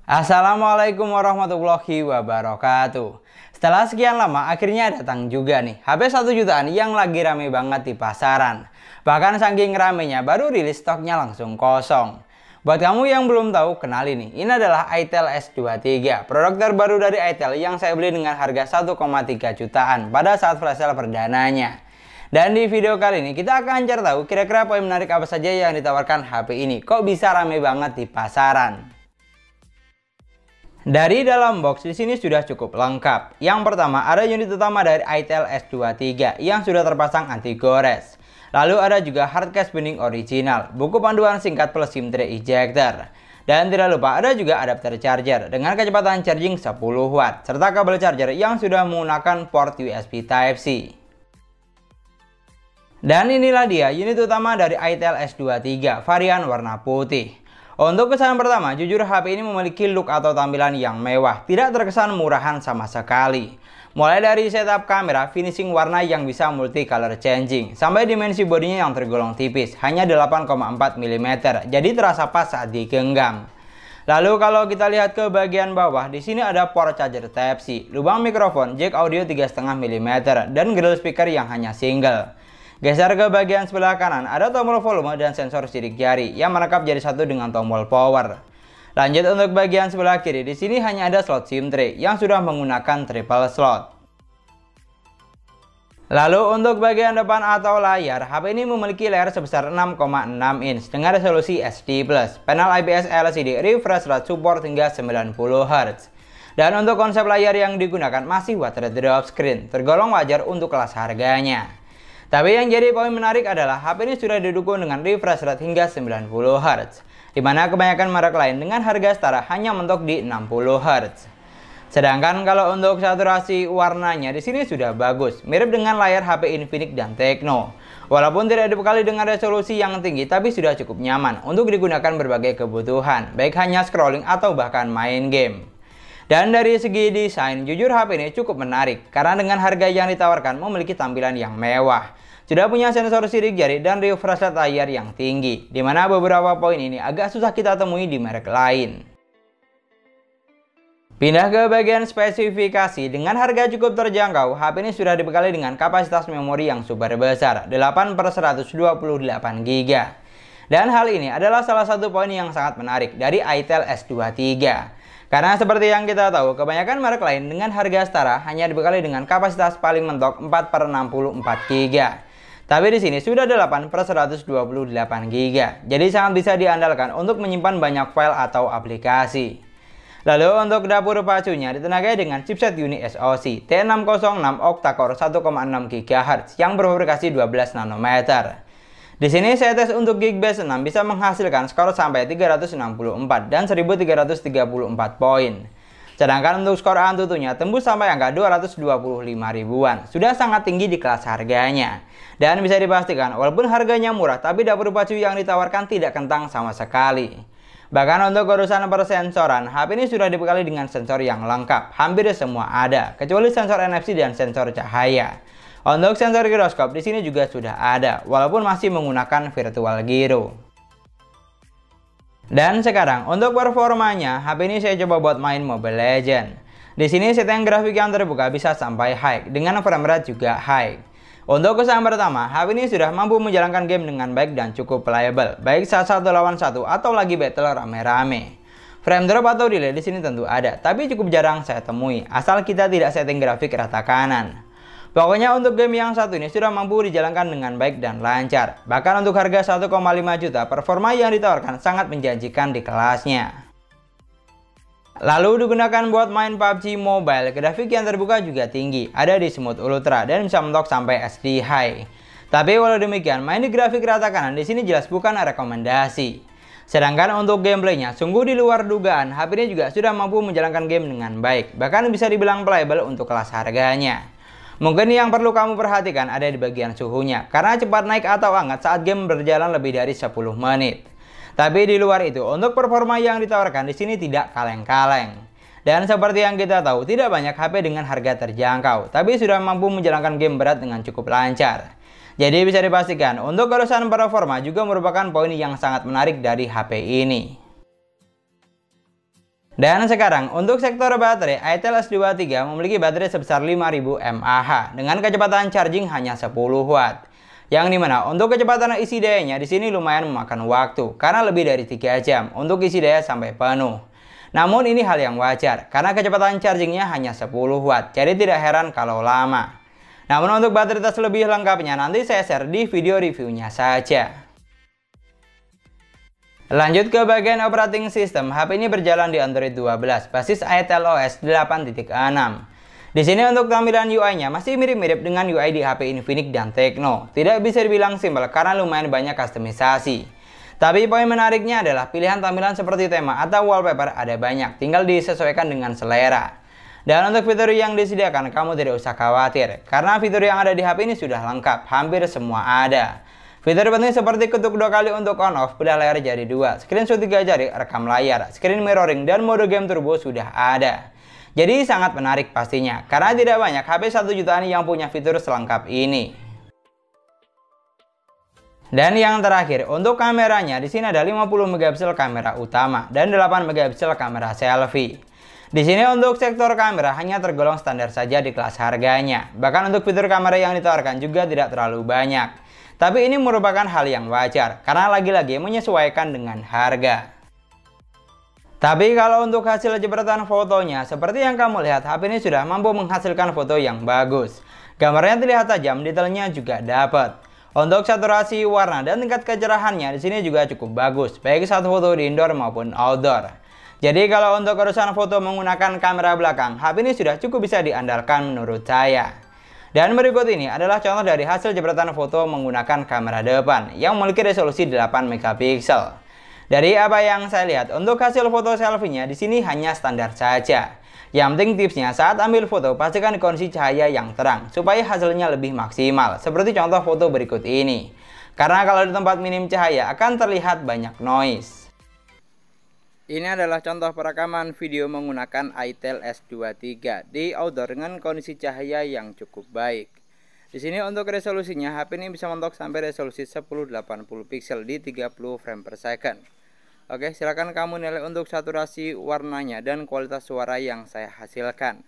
Assalamualaikum warahmatullahi wabarakatuh. Setelah sekian lama akhirnya datang juga nih HP 1 jutaan yang lagi rame banget di pasaran. Bahkan saking ramenya baru rilis stoknya langsung kosong. Buat kamu yang belum tahu, kenalin nih, ini adalah itel S23, produk terbaru dari itel yang saya beli dengan harga 1,3 jutaan pada saat flash sale perdananya. Dan di video kali ini kita akan cari tahu kira-kira poin menarik apa saja yang ditawarkan HP ini. Kok bisa rame banget di pasaran? Dari dalam box di sini sudah cukup lengkap. Yang pertama ada unit utama dari itel S23 yang sudah terpasang anti gores. Lalu ada juga hard case binding original, buku panduan singkat plus SIM tray ejector. Dan tidak lupa ada juga adapter charger dengan kecepatan charging 10 watt serta kabel charger yang sudah menggunakan port USB Type-C. Dan inilah dia unit utama dari itel S23 varian warna putih. Untuk kesan pertama, jujur HP ini memiliki look atau tampilan yang mewah, tidak terkesan murahan sama sekali. Mulai dari setup kamera, finishing warna yang bisa multi color changing, sampai dimensi bodinya yang tergolong tipis, hanya 8,4 mm, jadi terasa pas saat digenggam. Lalu kalau kita lihat ke bagian bawah, di sini ada port charger Type-C, lubang mikrofon, jack audio 3,5 mm, dan grill speaker yang hanya single. Geser ke bagian sebelah kanan, ada tombol volume dan sensor sidik jari yang menangkap jadi satu dengan tombol power. Lanjut untuk bagian sebelah kiri, di sini hanya ada slot SIM tray yang sudah menggunakan triple slot. Lalu untuk bagian depan atau layar, HP ini memiliki layar sebesar 6,6 inch dengan resolusi HD+, panel IPS LCD, refresh rate support hingga 90 Hz. Dan untuk konsep layar yang digunakan masih water drop screen, tergolong wajar untuk kelas harganya. Tapi yang jadi poin menarik adalah HP ini sudah didukung dengan refresh rate hingga 90 Hz, dimana kebanyakan merek lain dengan harga setara hanya mentok di 60 Hz. Sedangkan kalau untuk saturasi warnanya di sini sudah bagus, mirip dengan layar HP Infinix dan Tecno. Walaupun tidak dibekali dengan resolusi yang tinggi, tapi sudah cukup nyaman untuk digunakan berbagai kebutuhan, baik hanya scrolling atau bahkan main game. Dan dari segi desain, jujur HP ini cukup menarik karena dengan harga yang ditawarkan memiliki tampilan yang mewah. Sudah punya sensor sidik jari dan refresh rate layar yang tinggi, dimana beberapa poin ini agak susah kita temui di merek lain. Pindah ke bagian spesifikasi, dengan harga cukup terjangkau, HP ini sudah dibekali dengan kapasitas memori yang super besar, 8/128 GB. Dan hal ini adalah salah satu poin yang sangat menarik dari itel S23. Karena seperti yang kita tahu, kebanyakan merek lain dengan harga setara hanya dibekali dengan kapasitas paling mentok 4/64 GB. Tapi di sini sudah 8/128 GB. Jadi sangat bisa diandalkan untuk menyimpan banyak file atau aplikasi. Lalu untuk dapur pacunya ditenagai dengan chipset Uni SoC T606 octa-core 1,6 GHz yang berfabrikasi 12 nanometer. Di sini saya tes untuk Geekbench 6 bisa menghasilkan skor sampai 364 dan 1334 poin. Sedangkan untuk skor Antutunya tembus sampai angka 225 ribuan. Sudah sangat tinggi di kelas harganya. Dan bisa dipastikan walaupun harganya murah, tapi dapur pacu yang ditawarkan tidak kentang sama sekali. Bahkan untuk urusan persensoran, HP ini sudah dibekali dengan sensor yang lengkap. Hampir semua ada, kecuali sensor NFC dan sensor cahaya. Untuk sensor giroskop di sini juga sudah ada, walaupun masih menggunakan virtual gyro. Dan sekarang untuk performanya, HP ini saya coba buat main Mobile Legends. Di sini setting grafik yang terbuka bisa sampai high, dengan frame rate juga high. Untuk kesan pertama, HP ini sudah mampu menjalankan game dengan baik dan cukup playable, baik saat satu lawan satu atau lagi battle rame-rame. Frame drop atau delay di sini tentu ada, tapi cukup jarang saya temui, asal kita tidak setting grafik rata kanan. Pokoknya untuk game yang satu ini sudah mampu dijalankan dengan baik dan lancar. Bahkan untuk harga 1,5 juta, performa yang ditawarkan sangat menjanjikan di kelasnya. Lalu digunakan buat main PUBG Mobile, grafik yang terbuka juga tinggi, ada di Smooth Ultra dan bisa mentok sampai SD High. Tapi walau demikian, main di grafik rata kanan di sini jelas bukan rekomendasi. Sedangkan untuk gameplaynya sungguh di luar dugaan, HP ini juga sudah mampu menjalankan game dengan baik, bahkan bisa dibilang playable untuk kelas harganya. Mungkin yang perlu kamu perhatikan ada di bagian suhunya, karena cepat naik atau hangat saat game berjalan lebih dari 10 menit. Tapi di luar itu, untuk performa yang ditawarkan di sini tidak kaleng-kaleng. Dan seperti yang kita tahu, tidak banyak HP dengan harga terjangkau, tapi sudah mampu menjalankan game berat dengan cukup lancar. Jadi bisa dipastikan, untuk urusan performa juga merupakan poin yang sangat menarik dari HP ini. Dan sekarang untuk sektor baterai, Itel S23 memiliki baterai sebesar 5000 mAh dengan kecepatan charging hanya 10 watt. Yang dimana untuk kecepatan isi dayanya di sini lumayan memakan waktu karena lebih dari 3 jam untuk isi daya sampai penuh. Namun ini hal yang wajar karena kecepatan chargingnya hanya 10 watt, jadi tidak heran kalau lama. Namun untuk baterai tes lebih lengkapnya nanti saya share di video reviewnya saja. Lanjut ke bagian operating system, HP ini berjalan di Android 12, basis Itel OS 8.6. Di sini untuk tampilan UI-nya masih mirip-mirip dengan UI di HP Infinix dan Tecno. Tidak bisa dibilang simpel karena lumayan banyak kustomisasi. Tapi poin menariknya adalah pilihan tampilan seperti tema atau wallpaper ada banyak, tinggal disesuaikan dengan selera. Dan untuk fitur yang disediakan kamu tidak usah khawatir, karena fitur yang ada di HP ini sudah lengkap, hampir semua ada. Fitur penting seperti ketuk 2 kali untuk on off, bedah layar jadi 2, screenshot 3 jari, rekam layar, screen mirroring, dan mode game turbo sudah ada. Jadi sangat menarik pastinya, karena tidak banyak HP 1 jutaan yang punya fitur selengkap ini. Dan yang terakhir, untuk kameranya di sini ada 50 megapiksel kamera utama dan 8 megapiksel kamera selfie. Di sini untuk sektor kamera hanya tergolong standar saja di kelas harganya. Bahkan untuk fitur kamera yang ditawarkan juga tidak terlalu banyak. Tapi ini merupakan hal yang wajar, karena lagi-lagi menyesuaikan dengan harga. Tapi kalau untuk hasil jepretan fotonya, seperti yang kamu lihat, HP ini sudah mampu menghasilkan foto yang bagus. Gambarnya terlihat tajam, detailnya juga dapat. Untuk saturasi warna dan tingkat kecerahannya di sini juga cukup bagus, baik saat foto di indoor maupun outdoor. Jadi kalau untuk urusan foto menggunakan kamera belakang, HP ini sudah cukup bisa diandalkan menurut saya. Dan berikut ini adalah contoh dari hasil jepretan foto menggunakan kamera depan yang memiliki resolusi 8 megapiksel. Dari apa yang saya lihat, untuk hasil foto selfie-nya di sini hanya standar saja. Yang penting tipsnya saat ambil foto pastikan kondisi cahaya yang terang supaya hasilnya lebih maksimal, seperti contoh foto berikut ini. Karena kalau di tempat minim cahaya akan terlihat banyak noise. Ini adalah contoh perekaman video menggunakan Itel S23 di outdoor dengan kondisi cahaya yang cukup baik. Di sini untuk resolusinya HP ini bisa mentok sampai resolusi 1080 pixel di 30 frame per second. Oke, silakan kamu nilai untuk saturasi warnanya dan kualitas suara yang saya hasilkan.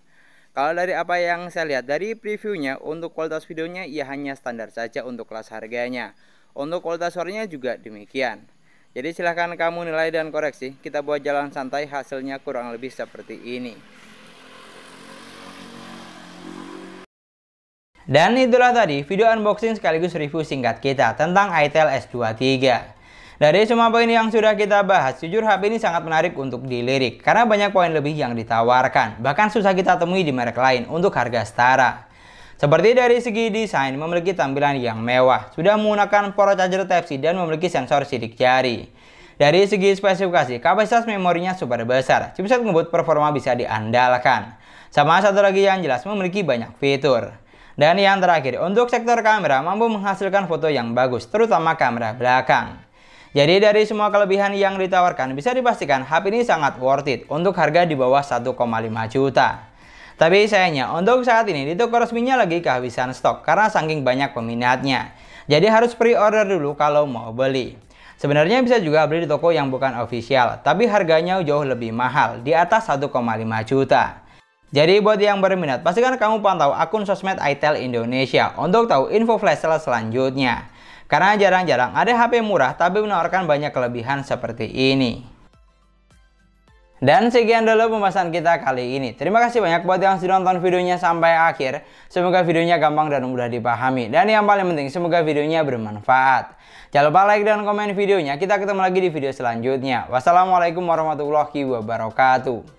Kalau dari apa yang saya lihat dari previewnya, untuk kualitas videonya ia hanya standar saja untuk kelas harganya. Untuk kualitas suaranya juga demikian. Jadi silahkan kamu nilai dan koreksi. Kita buat jalan santai, hasilnya kurang lebih seperti ini. Dan itulah tadi video unboxing sekaligus review singkat kita tentang Itel S23. Dari semua poin yang sudah kita bahas, jujur HP ini sangat menarik untuk dilirik karena banyak poin lebih yang ditawarkan. Bahkan susah kita temui di merek lain untuk harga setara. Seperti dari segi desain, memiliki tampilan yang mewah, sudah menggunakan port charger Type-C dan memiliki sensor sidik jari. Dari segi spesifikasi, kapasitas memorinya super besar, chipset ngebut performa bisa diandalkan. Sama satu lagi yang jelas, memiliki banyak fitur. Dan yang terakhir, untuk sektor kamera mampu menghasilkan foto yang bagus, terutama kamera belakang. Jadi dari semua kelebihan yang ditawarkan, bisa dipastikan HP ini sangat worth it untuk harga di bawah 1,5 juta. Tapi sayangnya untuk saat ini di toko resminya lagi kehabisan stok karena saking banyak peminatnya. Jadi harus pre-order dulu kalau mau beli. Sebenarnya bisa juga beli di toko yang bukan official, tapi harganya jauh lebih mahal, di atas 1,5 juta. Jadi buat yang berminat, pastikan kamu pantau akun sosmed Itel Indonesia untuk tahu info flash sale selanjutnya. Karena jarang-jarang ada HP murah tapi menawarkan banyak kelebihan seperti ini. Dan sekian dulu pembahasan kita kali ini. Terima kasih banyak buat yang sudah nonton videonya sampai akhir. Semoga videonya gampang dan mudah dipahami. Dan yang paling penting, semoga videonya bermanfaat. Jangan lupa like dan komen videonya. Kita ketemu lagi di video selanjutnya. Wassalamualaikum warahmatullahi wabarakatuh.